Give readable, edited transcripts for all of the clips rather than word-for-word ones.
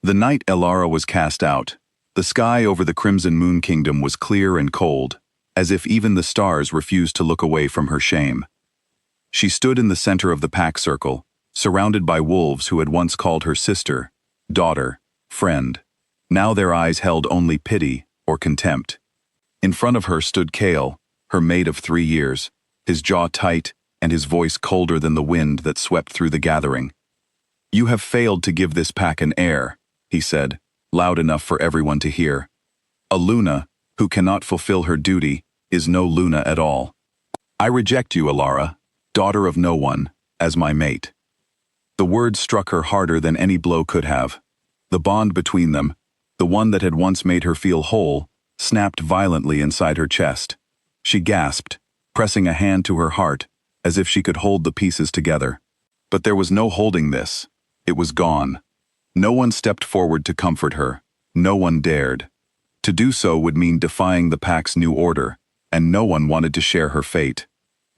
The night Elara was cast out, the sky over the Crimson Moon Kingdom was clear and cold, as if even the stars refused to look away from her shame. She stood in the center of the pack circle, surrounded by wolves who had once called her sister, daughter, friend. Now their eyes held only pity or contempt. In front of her stood Kale, her mate of 3 years, his jaw tight and his voice colder than the wind that swept through the gathering. "You have failed to give this pack an heir," he said, loud enough for everyone to hear. "A Luna, who cannot fulfill her duty, is no Luna at all. I reject you, Elara, daughter of no one, as my mate." The words struck her harder than any blow could have. The bond between them, the one that had once made her feel whole, snapped violently inside her chest. She gasped, pressing a hand to her heart, as if she could hold the pieces together. But there was no holding this. It was gone. No one stepped forward to comfort her. No one dared. To do so would mean defying the pack's new order, and no one wanted to share her fate.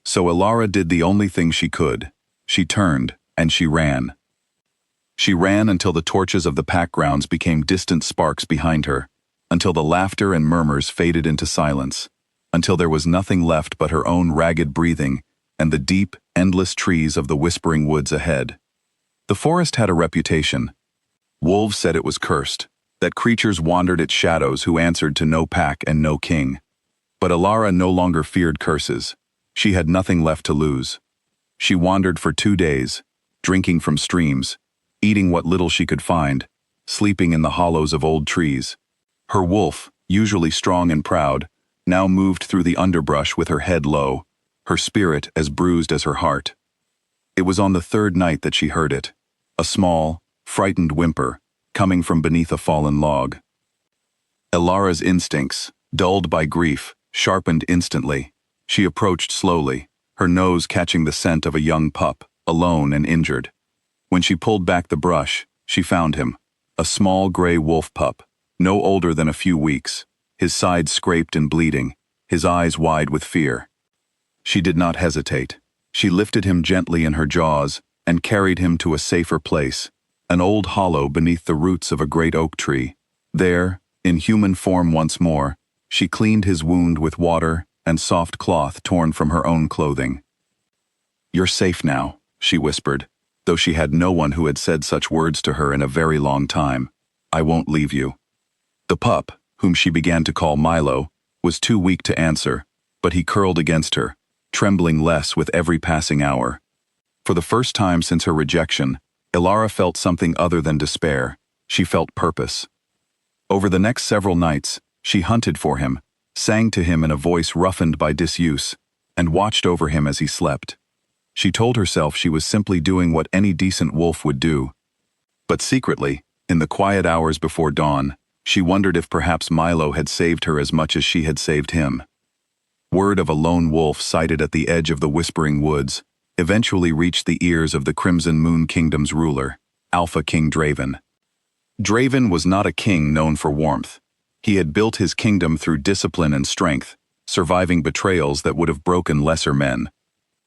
So Elara did the only thing she could. She turned, and she ran. She ran until the torches of the pack grounds became distant sparks behind her, until the laughter and murmurs faded into silence, until there was nothing left but her own ragged breathing and the deep, endless trees of the whispering woods ahead. The forest had a reputation. Wolves said it was cursed, that creatures wandered its shadows who answered to no pack and no king. But Elara no longer feared curses. She had nothing left to lose. She wandered for 2 days, drinking from streams, eating what little she could find, sleeping in the hollows of old trees. Her wolf, usually strong and proud, now moved through the underbrush with her head low, her spirit as bruised as her heart. It was on the 3rd night that she heard it, a small, frightened whimper, coming from beneath a fallen log. Elara's instincts, dulled by grief, sharpened instantly. She approached slowly, her nose catching the scent of a young pup, alone and injured. When she pulled back the brush, she found him, a small gray wolf pup, no older than a few weeks, his sides scraped and bleeding, his eyes wide with fear. She did not hesitate. She lifted him gently in her jaws and carried him to a safer place, an old hollow beneath the roots of a great oak tree. There, in human form once more, she cleaned his wound with water and soft cloth torn from her own clothing. "You're safe now," she whispered, though she had no one who had said such words to her in a very long time. "I won't leave you." The pup, whom she began to call Milo, was too weak to answer, but he curled against her, trembling less with every passing hour. For the first time since her rejection, Elara felt something other than despair. She felt purpose. Over the next several nights, she hunted for him, sang to him in a voice roughened by disuse, and watched over him as he slept. She told herself she was simply doing what any decent wolf would do. But secretly, in the quiet hours before dawn, she wondered if perhaps Milo had saved her as much as she had saved him. Word of a lone wolf sighted at the edge of the Whispering Woods eventually reached the ears of the Crimson Moon Kingdom's ruler, Alpha King Draven. Draven was not a king known for warmth. He had built his kingdom through discipline and strength, surviving betrayals that would have broken lesser men.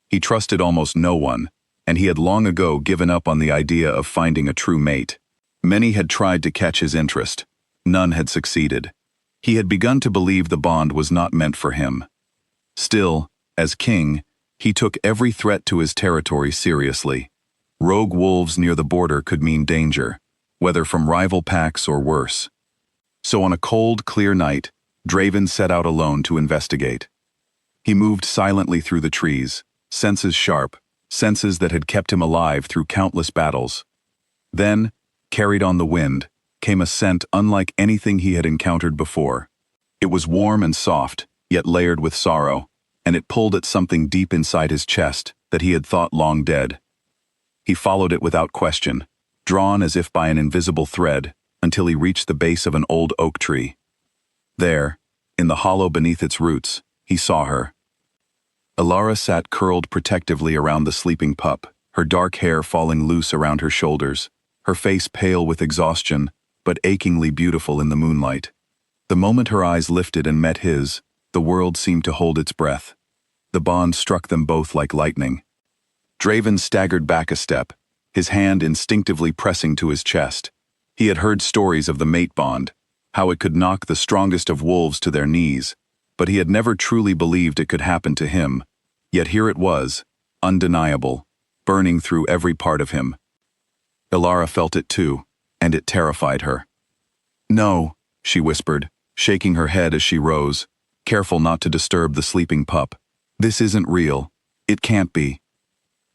He trusted almost no one, and he had long ago given up on the idea of finding a true mate. Many had tried to catch his interest. None had succeeded. He had begun to believe the bond was not meant for him. Still, as king, he took every threat to his territory seriously. Rogue wolves near the border could mean danger, whether from rival packs or worse. So on a cold, clear night, Draven set out alone to investigate. He moved silently through the trees, senses sharp, senses that had kept him alive through countless battles. Then, carried on the wind, came a scent unlike anything he had encountered before. It was warm and soft, yet layered with sorrow, and it pulled at something deep inside his chest that he had thought long dead. He followed it without question, drawn as if by an invisible thread, until he reached the base of an old oak tree. There, in the hollow beneath its roots, he saw her. Elara sat curled protectively around the sleeping pup, her dark hair falling loose around her shoulders, her face pale with exhaustion, but achingly beautiful in the moonlight. The moment her eyes lifted and met his, the world seemed to hold its breath. The bond struck them both like lightning. Draven staggered back a step, his hand instinctively pressing to his chest. He had heard stories of the mate bond, how it could knock the strongest of wolves to their knees, but he had never truly believed it could happen to him. Yet here it was, undeniable, burning through every part of him. Ilara felt it too, and it terrified her. "No," she whispered, shaking her head as she rose, careful not to disturb the sleeping pup. "This isn't real. It can't be."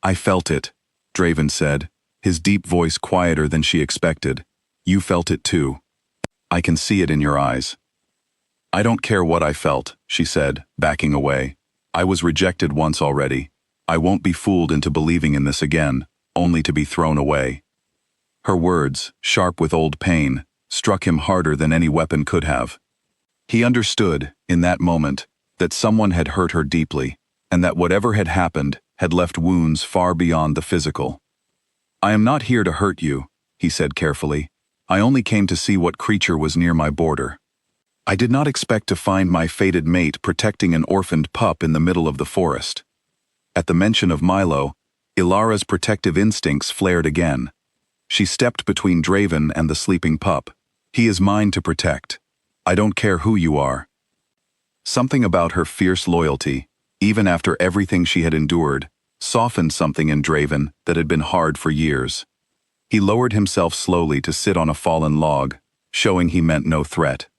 "I felt it," Draven said, his deep voice quieter than she expected. "You felt it too. I can see it in your eyes." "I don't care what I felt," she said, backing away. "I was rejected once already. I won't be fooled into believing in this again, only to be thrown away." Her words, sharp with old pain, struck him harder than any weapon could have. He understood, in that moment, that someone had hurt her deeply, and that whatever had happened had left wounds far beyond the physical. "I am not here to hurt you," he said carefully. "I only came to see what creature was near my border. I did not expect to find my fated mate protecting an orphaned pup in the middle of the forest." At the mention of Milo, Ilara's protective instincts flared again. She stepped between Draven and the sleeping pup. "He is mine to protect. I don't care who you are." Something about her fierce loyalty, even after everything she had endured, softened something in Draven that had been hard for years. He lowered himself slowly to sit on a fallen log, showing he meant no threat.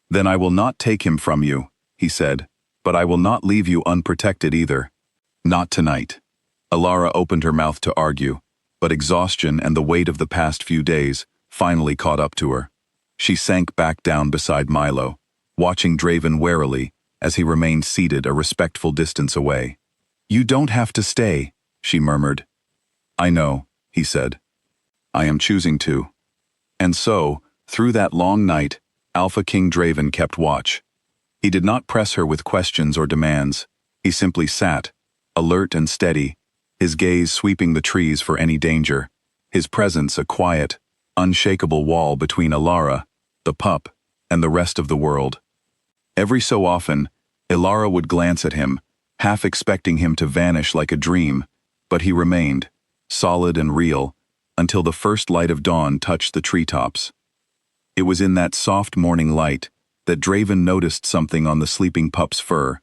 "Then I will not take him from you," he said, "but I will not leave you unprotected either. Not tonight." Ilara opened her mouth to argue, but exhaustion and the weight of the past few days finally caught up to her. She sank back down beside Milo, watching Draven warily as he remained seated a respectful distance away. "You don't have to stay," she murmured. "I know," he said. "I am choosing to." And so, through that long night, Alpha King Draven kept watch. He did not press her with questions or demands. He simply sat, alert and steady, his gaze sweeping the trees for any danger, his presence a quiet, unshakable wall between Ilara, the pup, and the rest of the world. Every so often, Ilara would glance at him, half expecting him to vanish like a dream, but he remained, solid and real, until the first light of dawn touched the treetops. It was in that soft morning light that Draven noticed something on the sleeping pup's fur,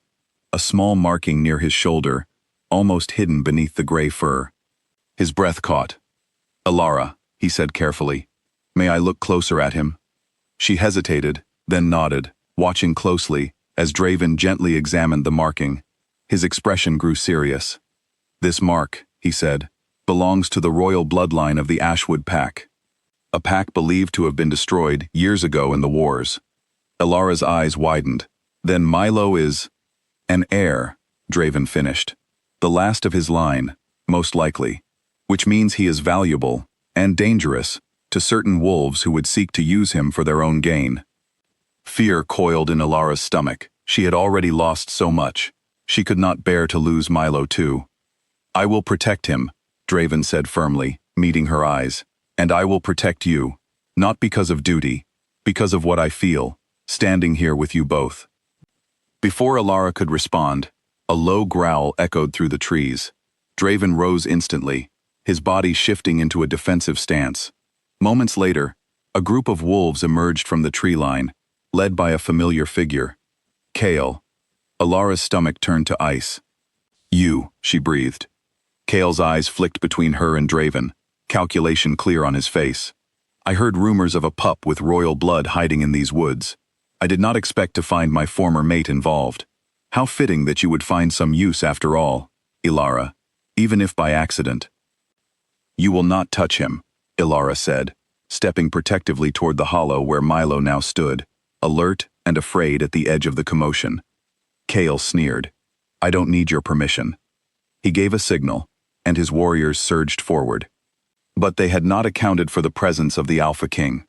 a small marking near his shoulder, almost hidden beneath the gray fur. His breath caught. "Ilara," he said carefully, "may I look closer at him?" She hesitated, then nodded, watching closely as Draven gently examined the marking. His expression grew serious. "This mark," he said, "belongs to the royal bloodline of the Ashwood Pack. A pack believed to have been destroyed years ago in the wars." Ilara's eyes widened. "Then Milo is an heir," Draven finished. "The last of his line, most likely, which means he is valuable and dangerous to certain wolves who would seek to use him for their own gain." Fear coiled in Ilara's stomach. She had already lost so much. She could not bear to lose Milo too. "I will protect him," Draven said firmly, meeting her eyes. "And I will protect you, not because of duty, because of what I feel, standing here with you both." Before Ilara could respond, a low growl echoed through the trees. Draven rose instantly, his body shifting into a defensive stance. Moments later, a group of wolves emerged from the tree line, led by a familiar figure. Kale. Ilara's stomach turned to ice. "You," she breathed. Kale's eyes flicked between her and Draven, calculation clear on his face. "I heard rumors of a pup with royal blood hiding in these woods. I did not expect to find my former mate involved. How fitting that you would find some use after all, Ilara, even if by accident." "You will not touch him," Ilara said, stepping protectively toward the hollow where Milo now stood, alert and afraid at the edge of the commotion. Kale sneered. "I don't need your permission." He gave a signal, and his warriors surged forward. But they had not accounted for the presence of the Alpha King.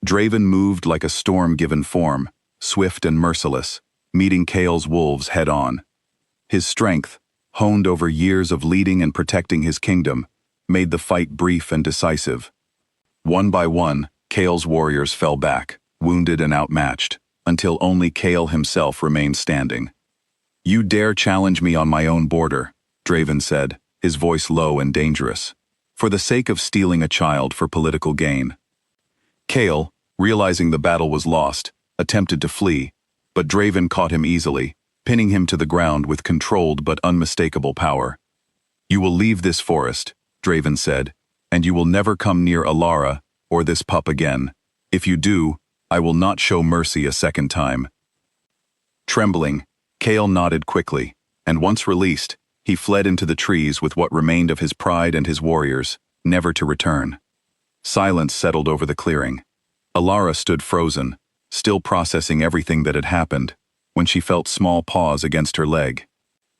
Draven moved like a storm-given form, swift and merciless, meeting Kale's wolves head-on. His strength, honed over years of leading and protecting his kingdom, made the fight brief and decisive. One by one, Kale's warriors fell back, wounded and outmatched, until only Kale himself remained standing. "You dare challenge me on my own border," Draven said, his voice low and dangerous. "For the sake of stealing a child for political gain." Kale, realizing the battle was lost, attempted to flee, but Draven caught him easily, pinning him to the ground with controlled but unmistakable power. "You will leave this forest," Draven said, "and you will never come near Alara or this pup again. If you do, I will not show mercy a second time." Trembling, Kale nodded quickly, and once released, he fled into the trees with what remained of his pride and his warriors, never to return. Silence settled over the clearing. Alara stood frozen, still processing everything that had happened, when she felt small paws against her leg.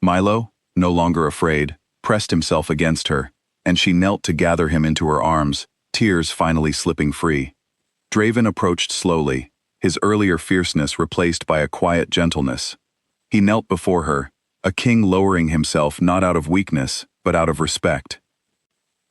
Milo, no longer afraid, pressed himself against her, and she knelt to gather him into her arms, tears finally slipping free. Draven approached slowly, his earlier fierceness replaced by a quiet gentleness. He knelt before her, a king lowering himself not out of weakness, but out of respect.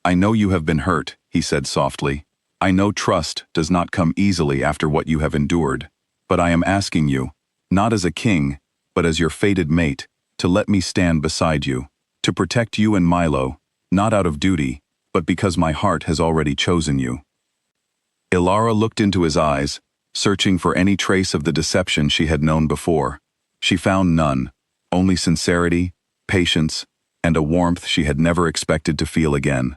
"I know you have been hurt," he said softly. "I know trust does not come easily after what you have endured, but I am asking you, not as a king, but as your fated mate, to let me stand beside you, to protect you and Milo, not out of duty, but because my heart has already chosen you." Alara looked into his eyes, searching for any trace of the deception she had known before. She found none, only sincerity, patience, and a warmth she had never expected to feel again.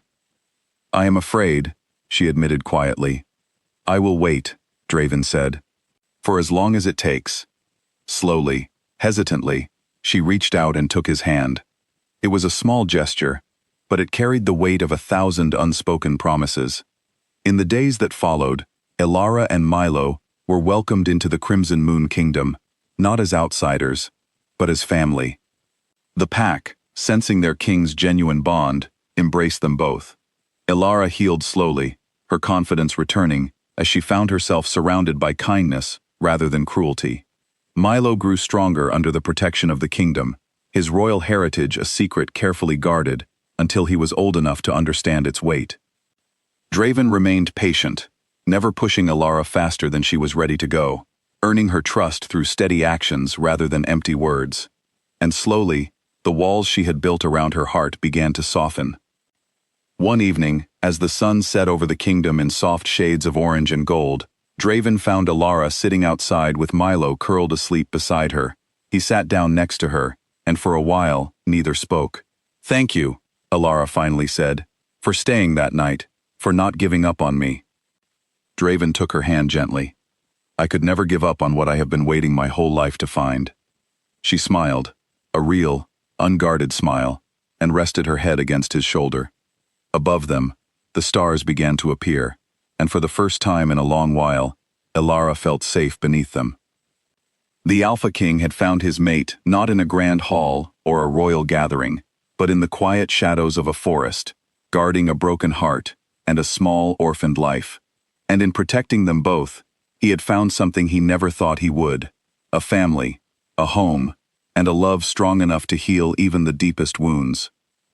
"I am afraid," she admitted quietly. "I will wait," Draven said. "For as long as it takes." Slowly, hesitantly, she reached out and took his hand. It was a small gesture, but it carried the weight of 1,000 unspoken promises. In the days that followed, Alara and Milo were welcomed into the Crimson Moon Kingdom, not as outsiders, but as family. The pack, sensing their king's genuine bond, embraced them both. Alara healed slowly, her confidence returning, as she found herself surrounded by kindness rather than cruelty. Milo grew stronger under the protection of the kingdom, his royal heritage a secret carefully guarded, until he was old enough to understand its weight. Draven remained patient, never pushing Alara faster than she was ready to go, earning her trust through steady actions rather than empty words. And slowly, the walls she had built around her heart began to soften. One evening, as the sun set over the kingdom in soft shades of orange and gold, Draven found Alara sitting outside with Milo curled asleep beside her. He sat down next to her, and for a while, neither spoke. "Thank you," Alara finally said, "for staying that night, for not giving up on me." Draven took her hand gently. "I could never give up on what I have been waiting my whole life to find." She smiled, a real, unguarded smile, and rested her head against his shoulder. Above them, the stars began to appear, and for the first time in a long while, Alara felt safe beneath them. The Alpha King had found his mate not in a grand hall or a royal gathering, but in the quiet shadows of a forest, guarding a broken heart and a small orphaned life. And in protecting them both, he had found something he never thought he would: a family, a home, and a love strong enough to heal even the deepest wounds.